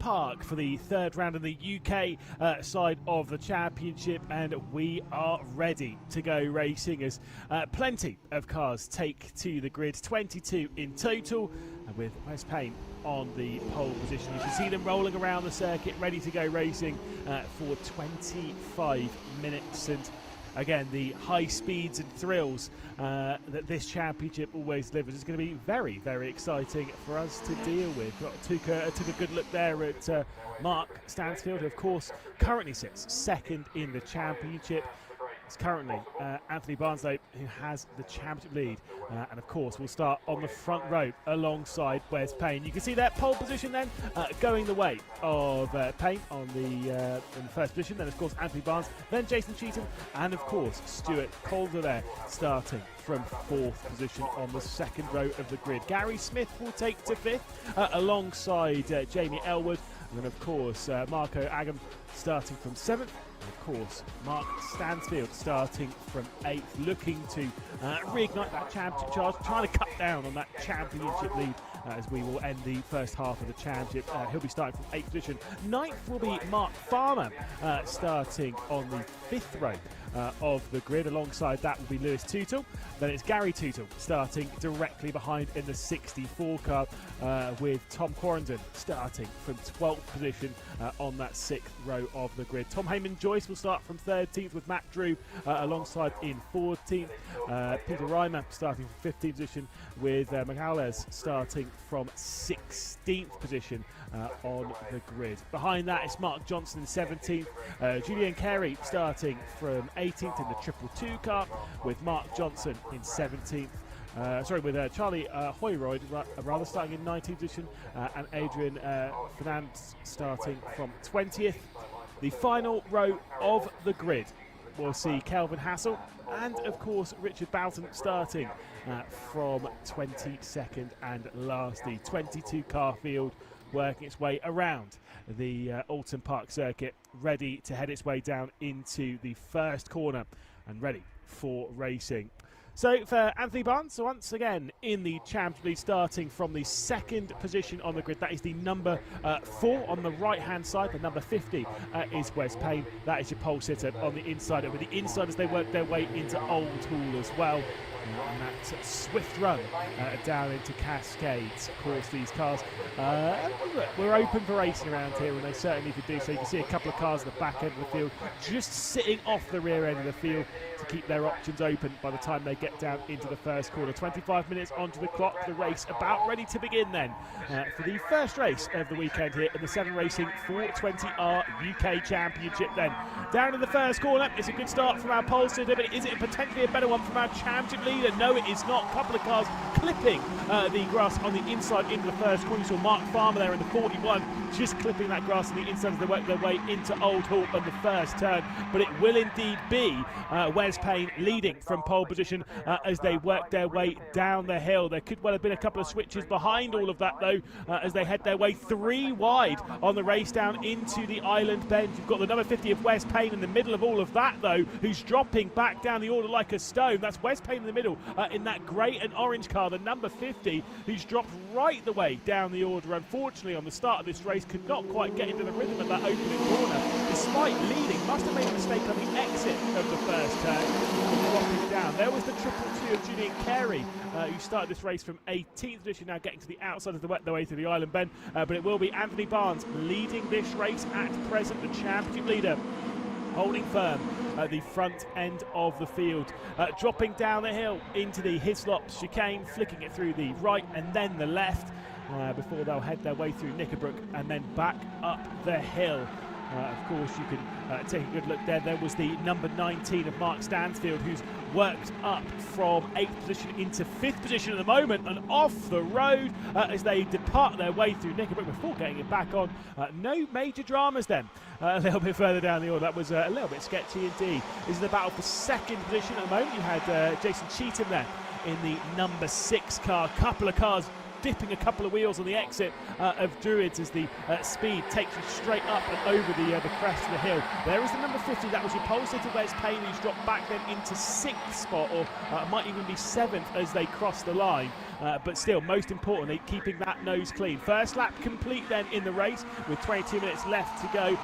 Park for the third round of the UK side of the championship, and we are ready to go racing as plenty of cars take to the grid, 22 in total, and with Wes Payne on the pole position. You can see them rolling around the circuit ready to go racing for 25 minutes, and again, the high speeds and thrills that this championship always delivers is going to be very, very exciting for us to deal with. Took a good look there at Mark Stansfield, who of course currently sits second in the championship. It's currently Anthony Barnsley who has the championship lead, and of course we'll start on the front row alongside Wes Payne. You can see that pole position then going the way of Payne on in the first position, then of course Anthony Barnes, then Jason Cheetham, and of course Stuart Calder there starting from fourth position on the second row of the grid. Gary Smith will take to fifth alongside Jamie Elwood, and then of course Marco Agam starting from seventh. Of course, Mark Stansfield starting from 8th, looking to reignite that championship charge, trying to cut down on that championship lead as we will end the first half of the championship. He'll be starting from 8th position. 9th will be Mark Farmer starting on the 5th row of the grid. Alongside that will be Lewis Tootle. Then it's Gary Tootle starting directly behind in the 64 car, with Tom Quarrendon starting from 12th position on that 6th row of the grid. Tom Heyman-Joyce will start from 13th with Matt Drew alongside in 14th. Peter Reimer starting from 15th position, with Macaules starting from 16th position on the grid. Behind that it's Mark Johnson in 17th, Julian Carey starting from 18th in the 222 car, with Mark Johnson in 17th. With Charlie Hoyroyd rather starting in 19th position, and Adrian Fernandez starting from 20th. The final row of the grid will see Kelvin Hassel and of course Richard Boughton starting from 22nd and last. The 22 car field working its way around the Oulton Park circuit, ready to head its way down into the first corner and ready for racing. So for Anthony Barnes, once again in the Championship League, starting from the second position on the grid. That is the number 4 on the right-hand side. The number 50 is Wes Payne. That is your pole sitter on the inside. Over the inside as they work their way into Oulton as well. And that swift run down into Cascades. Of course, these cars, we're open for racing around here, and they certainly could do so. You can see a couple of cars at the back end of the field just sitting off the rear end of the field to keep their options open by the time they get down into the first quarter. 25 minutes onto the clock, the race about ready to begin then for the first race of the weekend here in the 7 Racing 420R UK Championship then. Down in the first corner, it's a good start from our pole sitter, but is it potentially a better one from our Championship leader? No, it is not. A couple of cars clipping the grass on the inside into the first corner. You saw Mark Farmer there in the 41 just clipping that grass on the inside as they work their way into Old Hall on the first turn, but it will indeed be Wes Payne leading from pole position as they work their way down the hill. There could well have been a couple of switches behind all of that though, as they head their way 3 wide on the race down into the island bend. You've got the number 50 of Wes Payne in the middle of all of that though, who's dropping back down the order like a stone. That's Wes Payne in the middle in that grey and orange car, the number 50, who's dropped right the way down the order. Unfortunately, on the start of this race, could not quite get into the rhythm of that opening corner, despite leading. Must have made a mistake on the exit of the first turn, dropping down. There was the 222 of Julian Carey, who started this race from 18th position, now getting to the outside of the way through the island bend. But it will be Anthony Barnes leading this race at present, the championship leader, holding firm at the front end of the field, dropping down the hill into the Hislop chicane, flicking it through the right and then the left before they'll head their way through Knickerbrook and then back up the hill. Of course, you can take a good look there. There was the number 19 of Mark Stansfield, who's worked up from 8th position into 5th position at the moment and off the road as they depart their way through Knickerbrook before getting it back on. No major dramas then. A little bit further down the order, that was a little bit sketchy indeed. This is the battle for second position at the moment. You had Jason Cheetham there in the number 6 car. Couple of cars dipping a couple of wheels on the exit of Druids as the speed takes you straight up and over the crest of the hill. There is the number 50, that was repulsed to Wes Payne, who's dropped back then into 6th spot, or might even be 7th as they cross the line. But still, most importantly, keeping that nose clean. First lap complete then in the race with 22 minutes left to go.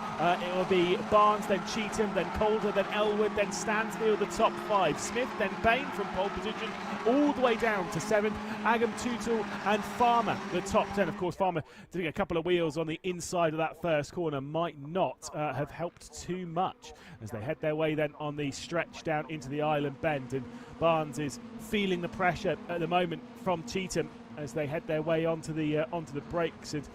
It will be Barnes, then Cheetham, then Calder, then Elwood, then Stansfield, the top 5. Smith, then Payne from pole position all the way down to 7th. Agam, Tootle and Farmer, the top 10. Of course, Farmer doing a couple of wheels on the inside of that first corner might not have helped too much as they head their way then on the stretch down into the Island Bend. And Barnes is feeling the pressure at the moment from Cheetham as they head their way onto the brakes and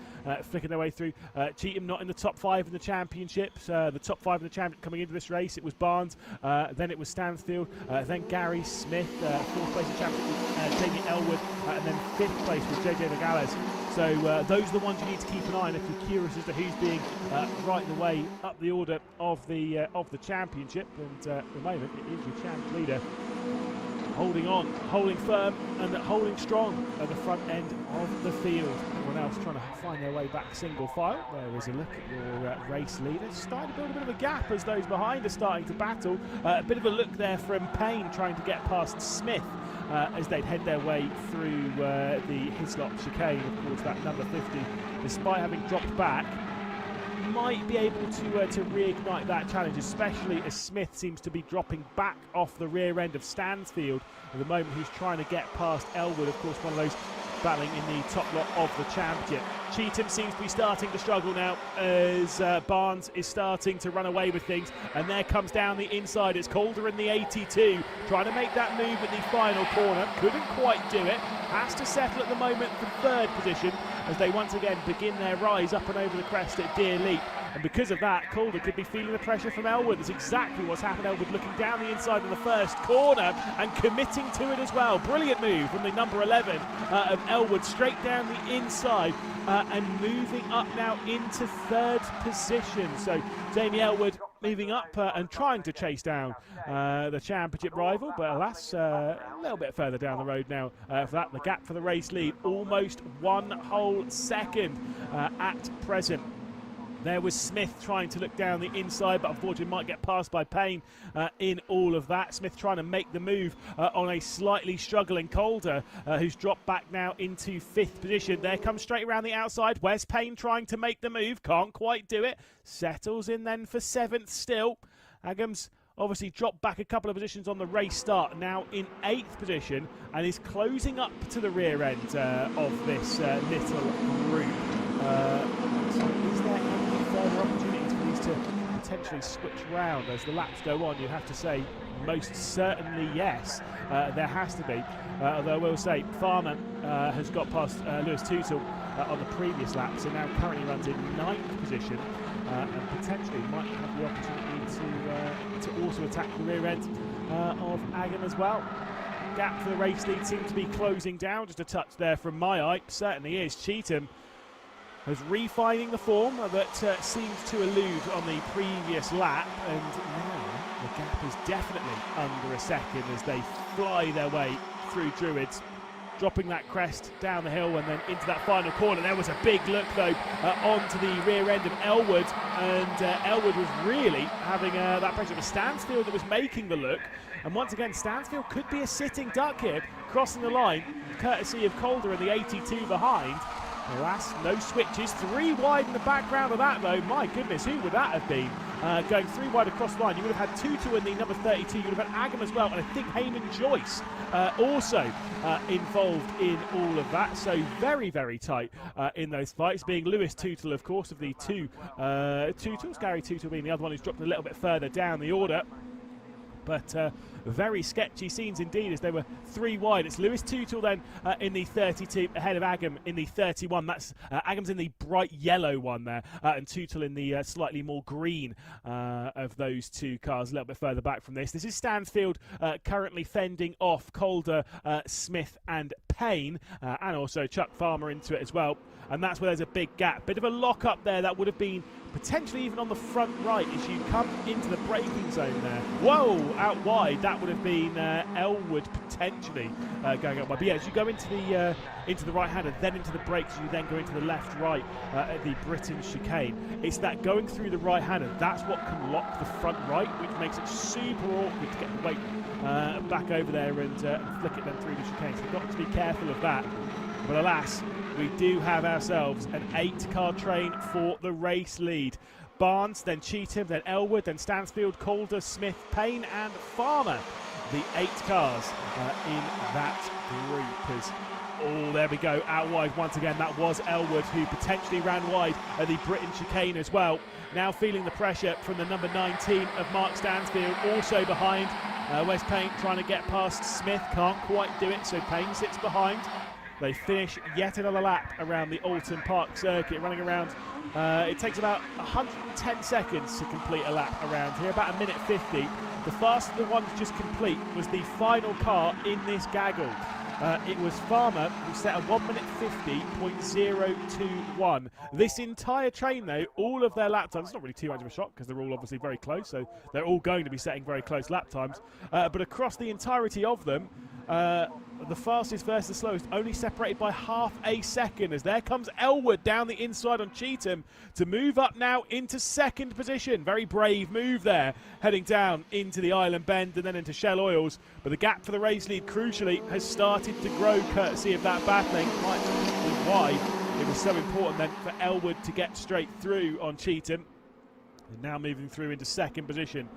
flicking their way through. Cheetham not in the top 5 in the championships. The top 5 in the championship coming into this race, it was Barnes, then it was Stansfield, then Gary Smith, 4th place in the championship, Jamie Elwood, and then 5th place with JJ Nogales. So those are the ones you need to keep an eye on if you're curious as to who's being right the way up the order of the championship. And at the moment, it is your champ leader holding on, holding firm and holding strong at the front end of the field. Everyone else trying to find their way back single file. There is a look at your race leader. Starting to build a bit of a gap as those behind are starting to battle. A bit of a look there from Payne trying to get past Smith as they'd head their way through the Hislop chicane. Of course, that number 50, despite having dropped back, might be able to reignite that challenge, especially as Smith seems to be dropping back off the rear end of Stansfield at the moment. He's trying to get past Elwood, of course, one of those battling in the top lot of the championship. Cheetham seems to be starting to struggle now as Barnes is starting to run away with things, and there comes down the inside. It's Calder in the 82 trying to make that move at the final corner, couldn't quite do it, has to settle at the moment for 3rd position as they once again begin their rise up and over the crest at Deer Leap. And because of that, Calder could be feeling the pressure from Elwood. That's exactly what's happened. Elwood looking down the inside of the first corner and committing to it as well. Brilliant move from the number 11 of Elwood, straight down the inside and moving up now into 3rd position. So Jamie Elwood moving up and trying to chase down the championship rival, but alas, a little bit further down the road now for that. The gap for the race lead, almost 1 whole second at present. There was Smith trying to look down the inside, but unfortunately might get passed by Payne in all of that. Smith trying to make the move on a slightly struggling Calder, who's dropped back now into 5th position. There comes straight around the outside. Wes Payne trying to make the move, can't quite do it. Settles in then for 7th still. Agams obviously dropped back a couple of positions on the race start, now in 8th position, and is closing up to the rear end of this little group. So is there any further opportunities for these to potentially switch round as the laps go on? You have to say most certainly yes, there has to be. Although I will say Farmer has got past Lewis Tootle on the previous lap, so now currently runs in 9th position and potentially might have the opportunity to also attack the rear end of Agam as well. Gap for the race lead seems to be closing down, just a touch there from my eye, certainly is. Cheetham was refining the form that seemed to elude on the previous lap, and now the gap is definitely under a second as they fly their way through Druids, dropping that crest down the hill and then into that final corner. There was a big look though onto the rear end of Elwood, and Elwood was really having that pressure. It was Stansfield that was making the look, and once again Stansfield could be a sitting duck here, crossing the line courtesy of Calder and the 82 behind. Alas, no switches. 3 wide in the background of that, though. My goodness, who would that have been? Going 3 wide across the line. You would have had Tutu in the number 32. You would have had Agam as well. And I think Heyman Joyce also involved in all of that. So very, very tight in those fights. Being Lewis Tootle, of course, of the 2 Tootles. Gary Tootle being the other one who's dropped a little bit further down the order. But very sketchy scenes indeed as they were 3 wide. It's Lewis Tootle then in the 32 ahead of Agam in the 31. That's Agam's in the bright yellow one there, and Tootle in the slightly more green of those 2 cars a little bit further back from this. This is Stansfield currently fending off Calder, Smith and Payne, and also Chuck Farmer into it as well. And that's where there's a big gap. Bit of a lock up there. That would have been potentially even on the front right as you come into the braking zone there. Whoa, out wide, that would have been Elwood potentially going up wide. But yeah, as you go into the right-hander, then into the brakes, you then go into the left-right at the Britain chicane. It's that going through the right-hander, that's what can lock the front right, which makes it super awkward to get the weight back over there and flick it then through the chicane. So you've got to be careful of that. But alas, we do have ourselves an 8-car train for the race lead. Barnes, then Cheetham, then Elwood, then Stansfield, Calder, Smith, Payne and Farmer. The 8 cars in that group. Oh, there we go, out wide once again. That was Elwood, who potentially ran wide at the Britain chicane as well. Now feeling the pressure from the number 19 of Mark Stansfield, also behind. Wes Payne trying to get past Smith, can't quite do it, so Payne sits behind. They finish yet another lap around the Oulton Park circuit, running around. It takes about 110 seconds to complete a lap around here, about 1:50. The fastest the ones just complete was the final car in this gaggle. It was Farmer who set a 1:50.021. This entire train, though, all of their lap times, it's not really too much of a shock because they're all obviously very close, so they're all going to be setting very close lap times. But across the entirety of them, the fastest versus the slowest, only separated by half a second, as there comes Elwood down the inside on Cheetham to move up now into second position. Very brave move there, heading down into the Island Bend and then into Shell Oils. But the gap for the race lead, crucially, has started to grow courtesy of that battling. Quite why it was so important then for Elwood to get straight through on Cheetham. And now moving through into second position.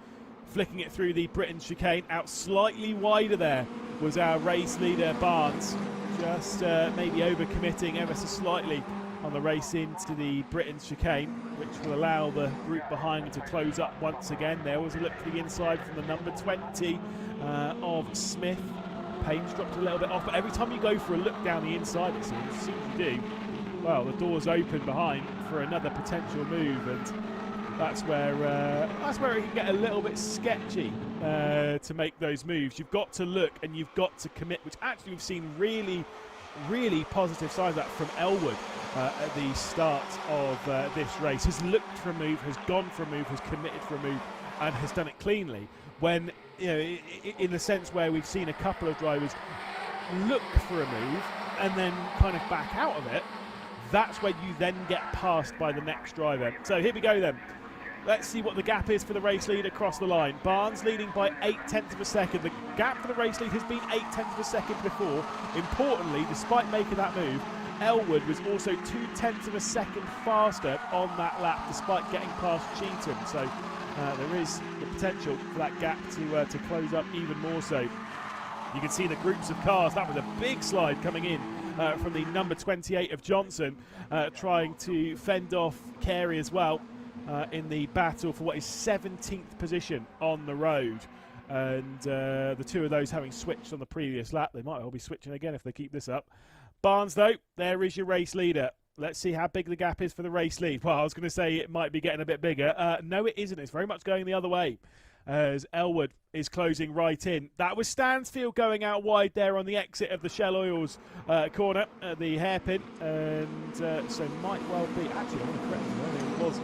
Flicking it through the Britain chicane, out slightly wider there was our race leader Barnes, just maybe overcommitting ever so slightly on the race into the Britain chicane, which will allow the group behind to close up once again. There was a look to the inside from the number 20 of Smith. Payne's dropped a little bit off, but every time you go for a look down the inside, it seems, as soon as you do, well, the door's open behind for another potential move, and that's where it can get a little bit sketchy to make those moves. You've got to look and you've got to commit, which actually we've seen really positive signs of that from Elwood at the start of this race. Has looked for a move, has gone for a move, has committed for a move, and has done it cleanly. When, you know, in the sense where we've seen a couple of drivers look for a move and then kind of back out of it, that's where you then get passed by the next driver. So here we go then. Let's see what the gap is for the race lead across the line. Barnes leading by 0.8 of a second. The gap for the race lead has been 0.8 of a second before. Importantly, despite making that move, Elwood was also 0.2 of a second faster on that lap, despite getting past Cheetham. So there is the potential for that gap to close up even more so. You can see the groups of cars. That was a big slide coming in from the number 28 of Johnson, trying to fend off Carey as well. In the battle for what is 17th position on the road, and the two of those having switched on the previous lap. They might well be switching again if they keep this up. Barnes, though, there is your race leader. Let's see how big the gap is for the race lead. Well, I was going to say it might be getting a bit bigger. No, it isn't. It's very much going the other way, as Elwood is closing right in. That was Stansfield going out wide there on the exit of the Shell Oils corner at the hairpin, and so might well be, actually I want to correct you, it was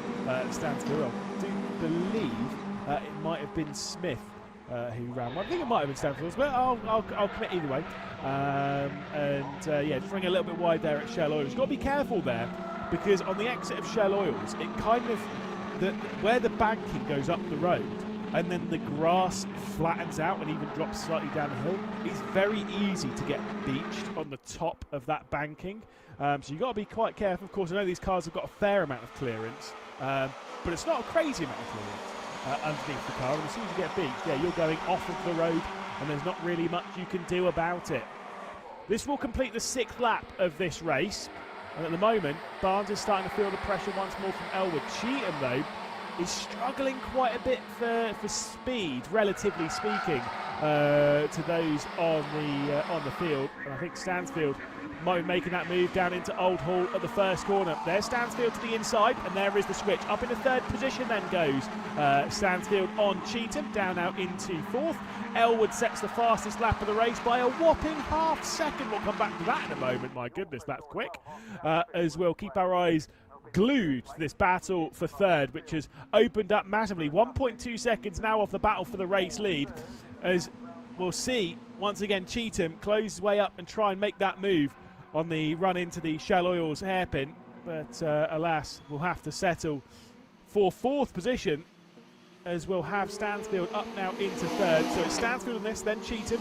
Stansfield. I do believe it might have been Smith who ran one. I think it might have been Stansfield, but I'll commit either way. Yeah, just running a little bit wide there at Shell Oils. You've got to be careful there, because on the exit of Shell Oils, it kind of, where the banking goes up the road, and then the grass flattens out and even drops slightly down the hill, it's very easy to get beached on the top of that banking. So you've got to be quite careful. Of course, I know these cars have got a fair amount of clearance, but it's not a crazy amount of clearance underneath the car. And as soon as you get beached, yeah, you're going off of the road, and there's not really much you can do about it. This will complete the 6th lap of this race. And at the moment, Barnes is starting to feel the pressure once more from Elwood. Cheetham, though, is struggling quite a bit for speed, relatively speaking, to those on the field. And I think Stansfield might be making that move down into Old Hall at the first corner. There's Stansfield to the inside, and there is the switch. Up into 3rd position then goes Stansfield on Cheetham, down out into 4th. Elwood sets the fastest lap of the race by a whopping half second. We'll come back to that in a moment. My goodness, that's quick. As we'll keep our eyes glued to this battle for third, which has opened up massively. 1.2 seconds now off the battle for the race lead, as we'll see once again Cheetham close his way up and try and make that move on the run into the Shell Oils hairpin, but alas, we'll have to settle for fourth position, as we'll have Stansfield up now into third. So it's Stansfield on this, then Cheetham,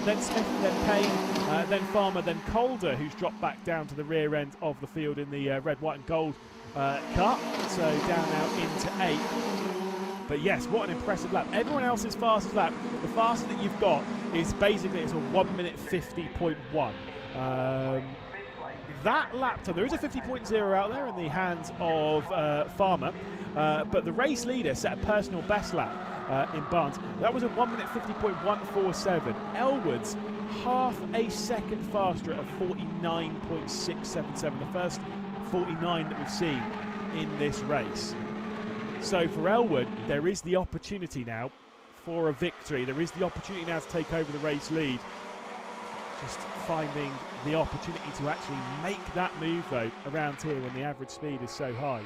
then Smith, then Payne, then Farmer, then Calder, who's dropped back down to the rear end of the field in the red, white and gold car. So down now into 8th. But yes, what an impressive lap. Everyone else's fastest lap, the fastest that you've got is basically it's a 1 minute 50.1. That lap time, there is a 50.0 out there in the hands of Farmer, but the race leader set a personal best lap in Barnes. That was a 1 minute 50.147. Elwood's half a second faster at a 49.677, the first 49 that we've seen in this race. So for Elwood, there is the opportunity now for a victory. There is the opportunity now to take over the race lead. Just finding the opportunity to actually make that move, though, around here when the average speed is so high.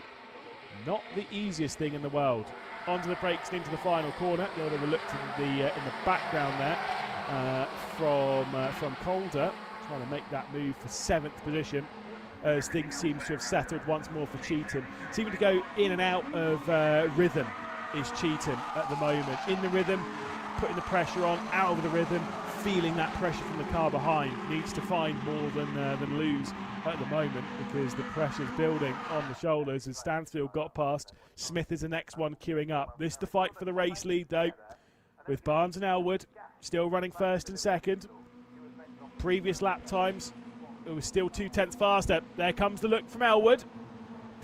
Not the easiest thing in the world. Onto the brakes and into the final corner. The other looked in the background there from Calder, trying to make that move for 7th position, as things seem to have settled once more for Cheetham. Seeming to go in and out of rhythm is Cheetham at the moment. In the rhythm, putting the pressure on, out of the rhythm, feeling that pressure from the car behind. Needs to find more than lose at the moment, because the pressure's building on the shoulders as Stansfield got past. Smith is the next one queuing up. This the fight for the race lead, though, with Barnes and Elwood still running first and second. Previous lap times, it was still 2/10 faster. There comes the look from Elwood.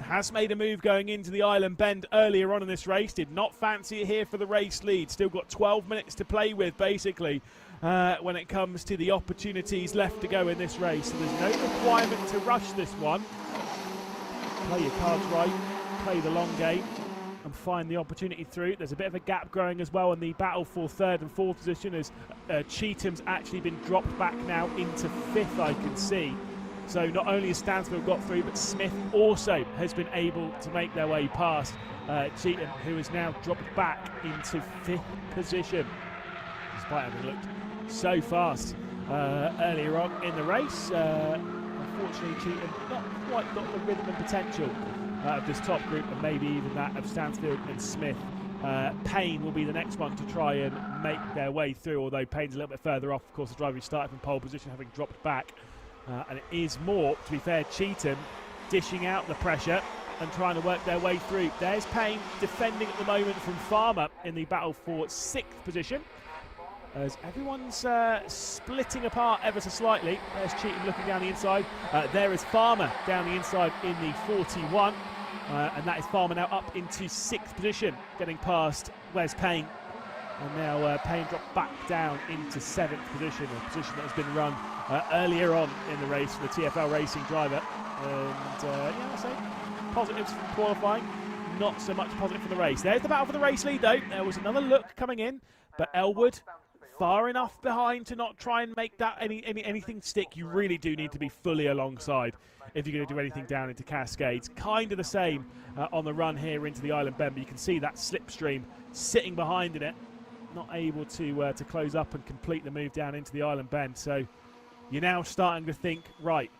Has made a move going into the Island Bend earlier on in this race. Did not fancy it here for the race lead. Still got 12 minutes to play with, basically, when it comes to the opportunities left to go in this race. So there's no requirement to rush this one. Play your cards right, play the long game, and find the opportunity through. There's a bit of a gap growing as well in the battle for 3rd and 4th position, as Cheetham's actually been dropped back now into 5th, I can see. So not only has Stansfield got through, but Smith also has been able to make their way past Cheetham, who has now dropped back into 5th position, despite having looked so fast earlier on in the race. Unfortunately, Cheetham not quite got the rhythm and potential of this top group, and maybe even that of Stansfield and Smith. Payne will be the next one to try and make their way through, although Payne's a little bit further off. Of course, the driver who started from pole position, having dropped back. And it is more, to be fair, Cheetham dishing out the pressure and trying to work their way through. There's Payne defending at the moment from Farmer in the battle for 6th position, as everyone's splitting apart ever so slightly. There's Cheetham looking down the inside. There is Farmer down the inside in the 41, and that is Farmer now up into 6th position, getting past Wes Payne. And now Payne dropped back down into 7th position, a position that has been run earlier on in the race for the TFL Racing driver. And yeah, I say positives from qualifying, not so much positive for the race. There's the battle for the race lead, though. There was another look coming in, but Elwood far enough behind to not try and make that anything stick. You really do need to be fully alongside if you're going to do anything down into Cascades. Kind of the same on the run here into the Island Bend, but you can see that slipstream sitting behind in it, not able to close up and complete the move down into the Island Bend. So you're now starting to think, right,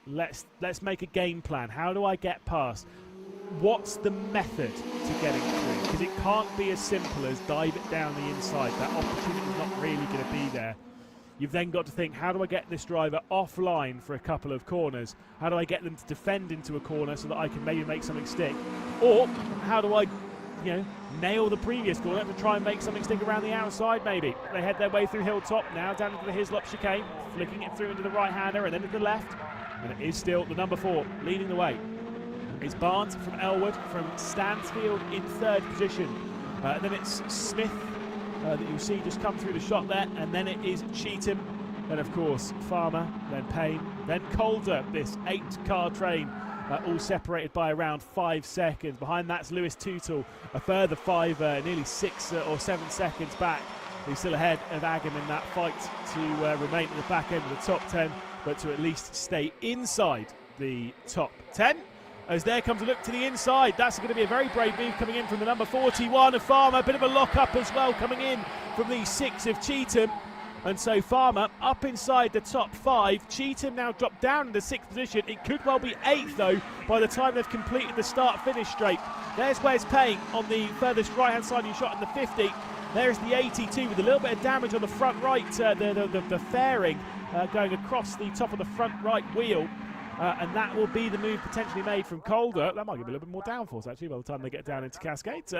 let's make a game plan. How do I get past? What's the method to getting through? Because it can't be as simple as dive it down the inside. That opportunity is not really going to be there. You've then got to think, how do I get this driver offline for a couple of corners? How do I get them to defend into a corner so that I can maybe make something stick? Or how do I, nail the previous corner to try and make something stick around the outside maybe? They head their way through Hilltop, now down into the Hislop chicane, flicking it through into the right-hander and then into the left. And it is still the number 4 leading the way. It's Barnes from Elwood, from Stansfield in 3rd position. And then it's Smith that you'll see just come through the shot there. And then it is Cheetham. Then, of course, Farmer, then Payne, then Calder. This 8-car train, all separated by around 5 seconds. Behind that's Lewis Tootle, a further 5, nearly 6 or 7 seconds back. He's still ahead of Agam in that fight to remain at the back end of the top 10, but to at least stay inside the top 10. as there comes a look to the inside. That's going to be a very brave move coming in from the number 41 of Farmer. A bit of a lock-up as well coming in from the 6 of Cheetham. And so Farmer up inside the top 5. Cheetham now dropped down into 6th position. It could well be 8th though by the time they've completed the start-finish straight. There's Wes Payne on the furthest right-hand side who shot in the 50. There's the 82 with a little bit of damage on the front right, the fairing going across the top of the front right wheel. And that will be the move potentially made from Calder. That might give a little bit more downforce, actually, by the time they get down into Cascades.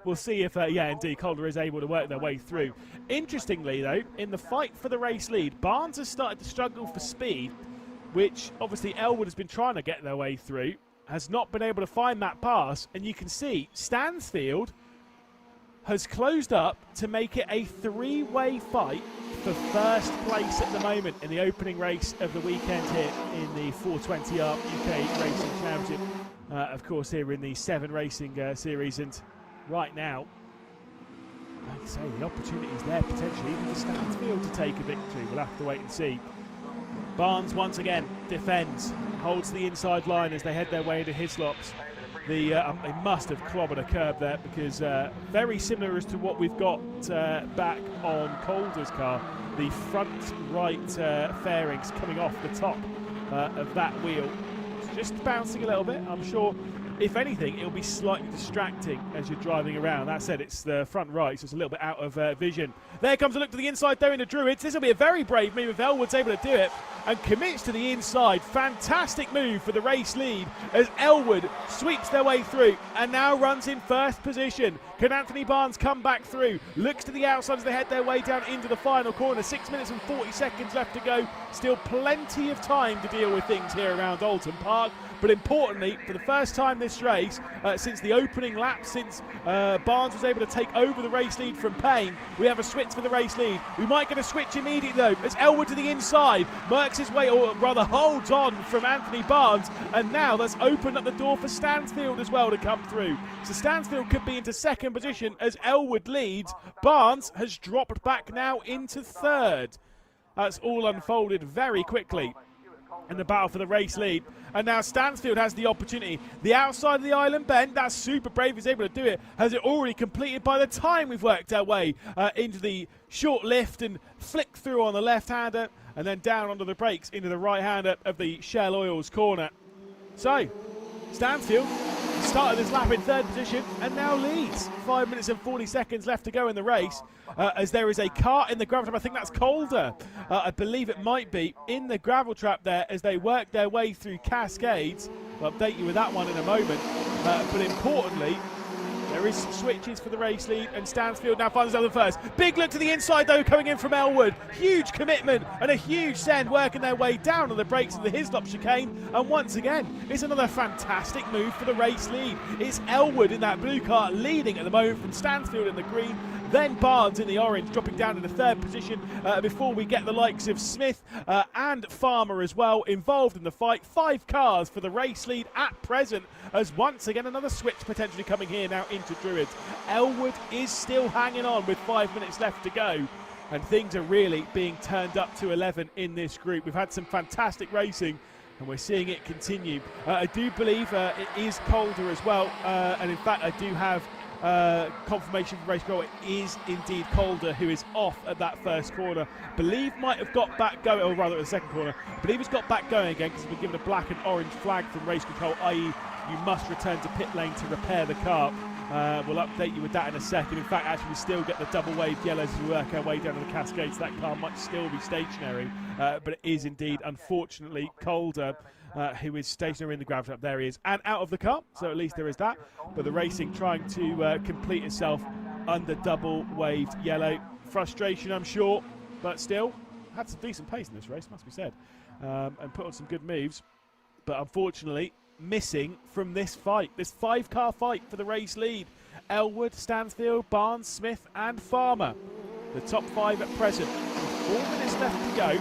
We'll see if, yeah, indeed, Calder is able to work their way through. Interestingly, though, in the fight for the race lead, Barnes has started to struggle for speed, which obviously Elwood has been trying to get their way through, has not been able to find that pass. And you can see Stansfield has closed up to make it a 3-way fight for first place at the moment in the opening race of the weekend here in the 420R UK Racing Championship. Of course, here in the 7 Racing Series. And right now, like I say, the opportunity is there potentially even for Stansfield to take a victory. We'll have to wait and see. Barnes once again defends, holds the inside line as they head their way into Hislops. They must have clobbered a curb there because very similar as to what we've got back on Calder's car. The front right fairings coming off the top of that wheel. It's just bouncing a little bit. I'm sure, if anything, it'll be slightly distracting as you're driving around. That said, it's the front right, so it's a little bit out of vision. There comes a look to the inside though into Druids. This will be a very brave move if Elwood's able to do it and commits to the inside. Fantastic move for the race lead as Elwood sweeps their way through and now runs in first position. Can Anthony Barnes come back through? Looks to the outside as they head their way down into the final corner. 6 minutes and 40 seconds left to go. Still plenty of time to deal with things here around Oulton Park. But importantly, for the first time this race, since the opening lap, since Barnes was able to take over the race lead from Payne, we have a switch for the race lead. We might get a switch immediately though, as Elwood to the inside, works his way, or rather holds on from Anthony Barnes, and now that's opened up the door for Stansfield as well to come through. So Stansfield could be into second position as Elwood leads. Barnes has dropped back now into third. That's all unfolded very quickly in the battle for the race lead. And now Stansfield has the opportunity. The outside of the island bend, that's super brave, he's able to do it. Has it already completed by the time we've worked our way into the short lift and flick through on the left-hander and then down onto the brakes into the right-hander of the Shell Oils corner. So, Stansfield started this lap in third position and now leads. 5 minutes and 40 seconds left to go in the race as there is a car in the gravel trap. I think that's Calder. I believe it might be in the gravel trap there as they work their way through Cascades. I'll update you with that one in a moment. But importantly, there is some switches for the race lead and Stansfield now finds another first. Big look to the inside though coming in from Elwood. Huge commitment and a huge send working their way down on the brakes of the Hislop chicane. And once again, it's another fantastic move for the race lead. It's Elwood in that blue car leading at the moment from Stansfield in the green. Then Barnes in the orange dropping down into third position before we get the likes of Smith and Farmer as well involved in the fight. 5 cars for the race lead at present as once again another switch potentially coming here now into Druids. Elwood is still hanging on with 5 minutes left to go and things are really being turned up to 11 in this group. We've had some fantastic racing and we're seeing it continue. I do believe it is Calder as well and in fact I do have confirmation from race control. It is indeed Calder who is off at that first corner. Believe might have got back going, or rather at the second corner. Believe he's got back going again because he's been given a black and orange flag from race control, i.e. you must return to pit lane to repair the car. We'll update you with that in a second. In fact, actually we still get the double waved yellows as we work our way down to the Cascades. That car might still be stationary, but it is indeed, unfortunately, Calder who is stationary in the gravel trap. There he is, and out of the car, so at least there is that. But the racing trying to complete itself under double waved yellow. Frustration, I'm sure, but still had some decent pace in this race, must be said, and put on some good moves. But unfortunately, missing from this fight, this 5-car fight for the race lead. Elwood, Stansfield, Barnes, Smith and Farmer. The top 5 at present. With 4 minutes left to go.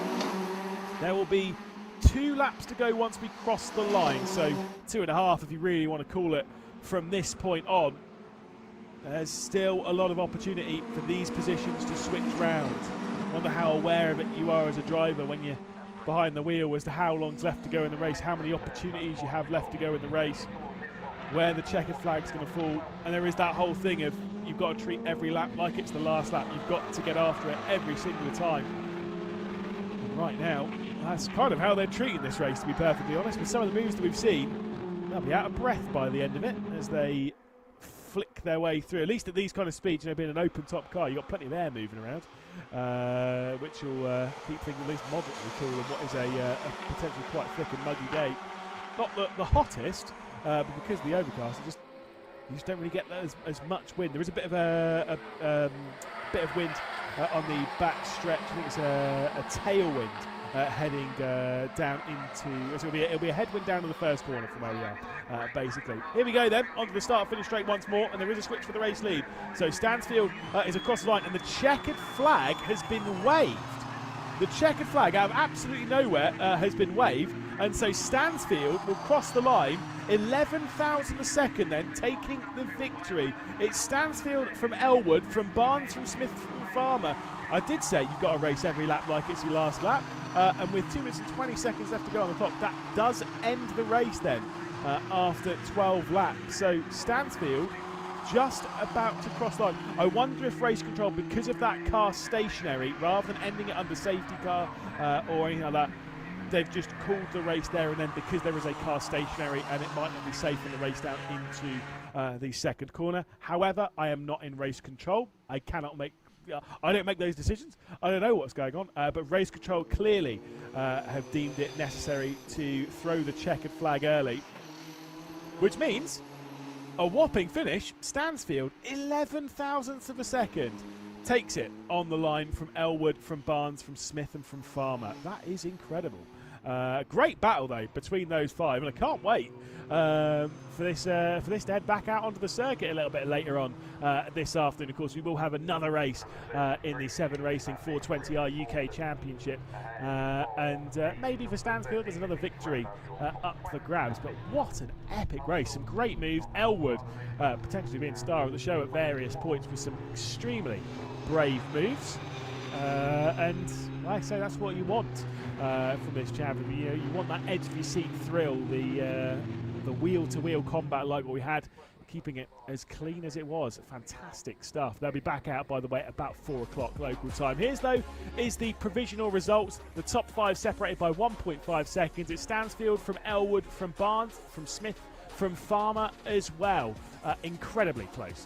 There will be 2 laps to go once we cross the line. So 2.5 if you really want to call it from this point on. There's still a lot of opportunity for these positions to switch round. I wonder how aware of it you are as a driver when you behind the wheel as to how long's left to go in the race, how many opportunities you have left to go in the race, where the checkered flag's going to fall. And there is that whole thing of you've got to treat every lap like it's the last lap. You've got to get after it every single time. And right now, that's kind of how they're treating this race, to be perfectly honest. With some of the moves that we've seen, they'll be out of breath by the end of it as they flick their way through. At least at these kind of speeds, being an open top car, you've got plenty of air moving around, which will keep things at least moderately cool in what is a potentially quite thick and muggy day. Not the hottest, but because of the overcast, you just don't really get as much wind. There is a bit of bit of wind on the back stretch. I think it's a tailwind heading down into. So it'll be a headwind down to the first corner from where we are, basically. Here we go then, onto the start-finish straight once more, and there is a switch for the race lead. So Stansfield is across the line, and the checkered flag has been waved. The checkered flag out of absolutely nowhere has been waved, and so Stansfield will cross the line 11,000 a second then, taking the victory. It's Stansfield from Elwood, from Barnes, from Smith, from Farmer. I did say you've got to race every lap like it's your last lap, and with 2 minutes and 20 seconds left to go on the clock, that does end the race then after 12 laps. So Stansfield just about to cross the line. I wonder if race control, because of that car stationary, rather than ending it under safety car or anything like that, they've just called the race there and then because there is a car stationary and it might not be safe in the race down into the second corner. However, I am not in race control. I don't make those decisions. I don't know what's going on, but race control clearly have deemed it necessary to throw the checkered flag early, which means a whopping finish. Stansfield, 11 thousandths of a second, takes it on the line from Elwood, from Barnes, from Smith and from Farmer. That is incredible. Great battle though between those five, and I can't wait for this to head back out onto the circuit a little bit later on this afternoon. Of course, we will have another race in the 7 Racing 420R UK Championship, and maybe for Stansfield there's another victory up for grabs. But what an epic race! Some great moves. Elwood potentially being star of the show at various points with some extremely brave moves, and like I say, that's what you want from this champion. You want that edge of your seat thrill, the wheel-to-wheel combat like what we had, keeping it as clean as it was. Fantastic stuff. They'll be back out, by the way, at about 4 o'clock local time. Here's, though, is the provisional results. The top 5 separated by 1.5 seconds. It's Stansfield from Elwood, from Barnes, from Smith, from Farmer as well. Incredibly close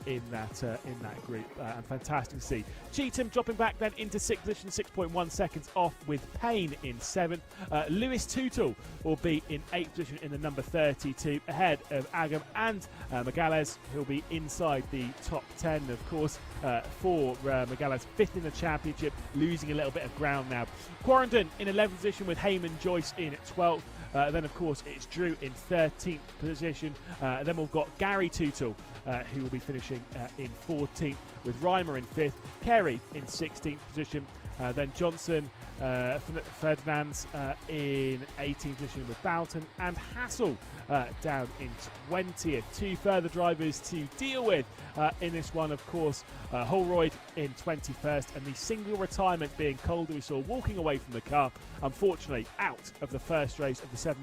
in that group, and fantastic to see. Cheetham dropping back then into 6th position, 6.1 seconds off, with Payne in 7th. Lewis Tootle will be in 8th position in the number 32, ahead of Agam and Magalhaes, who'll be inside the top 10, of course, for Magalhaes, 5th in the championship, losing a little bit of ground now. Quarrendon in 11th position with Heyman Joyce in 12th. Then, of course, it's Drew in 13th position. Then we've got Gary Tootle, who will be finishing in 14th, with Reimer in 5th, Kerry in 16th position. Then Johnson, Ferdinands in 18th position with Boughton, and Hassel down in 20th. 2 further drivers to deal with in this one, of course. Holroyd in 21st, and the single retirement being Calder, we saw walking away from the car, unfortunately out of the first race of the 7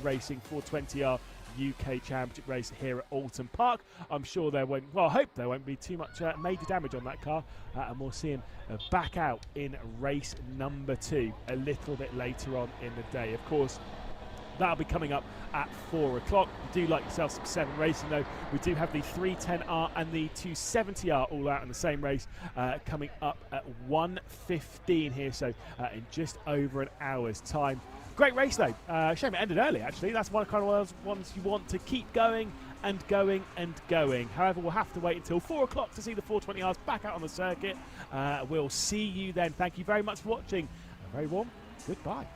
Racing 420R UK Championship race here at Oulton Park. I'm sure there won't, well, I hope there won't be too much major damage on that car, and we'll see him back out in race number 2 a little bit later on in the day. Of course, that'll be coming up at 4 o'clock. If you do like yourself some 7 Racing, though, we do have the 310R and the 270R all out in the same race, coming up at 1:15 here, so in just over an hour's time. Great race, though. Shame it ended early, actually. That's one of those ones you want to keep going and going and going. However, we'll have to wait until 4 o'clock to see the 420Rs back out on the circuit. We'll see you then. Thank you very much for watching. A very warm goodbye.